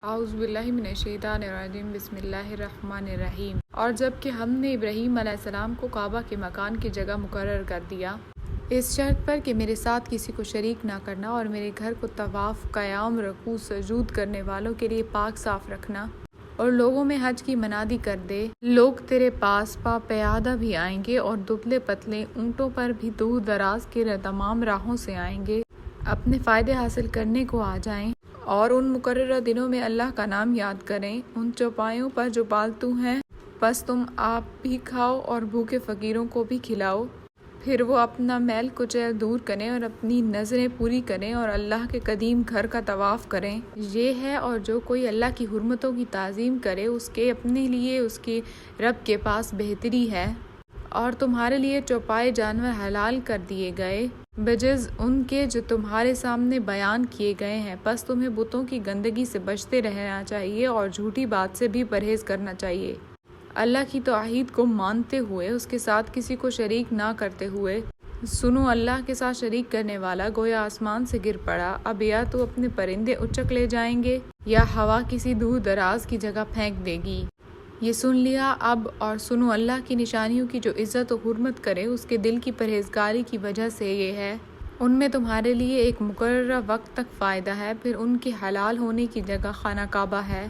اعوذ باللہ من الشیطان الرجیم بسم اللہ الرحمن الرحیم۔ اور جب کہ ہم نے ابراہیم علیہ السلام کو کعبہ کے مکان کی جگہ مقرر کر دیا، اس شرط پر کہ میرے ساتھ کسی کو شریک نہ کرنا اور میرے گھر کو طواف، قیام، رکوع، سجود کرنے والوں کے لیے پاک صاف رکھنا، اور لوگوں میں حج کی منادی کر دے، لوگ تیرے پاس پا پیادہ بھی آئیں گے اور دبلے پتلے اونٹوں پر بھی دور دراز کے تمام راہوں سے آئیں گے، اپنے فائدے حاصل کرنے کو آ جائیں، اور ان مقررہ دنوں میں اللہ کا نام یاد کریں، ان چوپایوں پر جو پالتو ہیں، بس تم آپ بھی کھاؤ اور بھوکے فقیروں کو بھی کھلاؤ، پھر وہ اپنا میل کچیل دور کریں اور اپنی نظریں پوری کریں اور اللہ کے قدیم گھر کا طواف کریں۔ یہ ہے، اور جو کوئی اللہ کی حرمتوں کی تعظیم کرے اس کے اپنے لیے اس کے رب کے پاس بہتری ہے، اور تمہارے لیے چوپائے جانور حلال کر دیے گئے بجز ان کے جو تمہارے سامنے بیان کیے گئے ہیں، پس تمہیں بتوں کی گندگی سے بچتے رہنا چاہیے اور جھوٹی بات سے بھی پرہیز کرنا چاہیے، اللہ کی توحید کو مانتے ہوئے، اس کے ساتھ کسی کو شریک نہ کرتے ہوئے۔ سنو، اللہ کے ساتھ شریک کرنے والا گویا آسمان سے گر پڑا، اب یا تو اپنے پرندے اچک لے جائیں گے یا ہوا کسی دور دراز کی جگہ پھینک دے گی۔ یہ سن لیا اب، اور سنو اللہ کی نشانیوں کی جو عزت و حرمت کرے اس کے دل کی پرہیزگاری کی وجہ سے یہ ہے، ان میں تمہارے لیے ایک مقررہ وقت تک فائدہ ہے، پھر ان کے حلال ہونے کی جگہ خانہ کعبہ ہے۔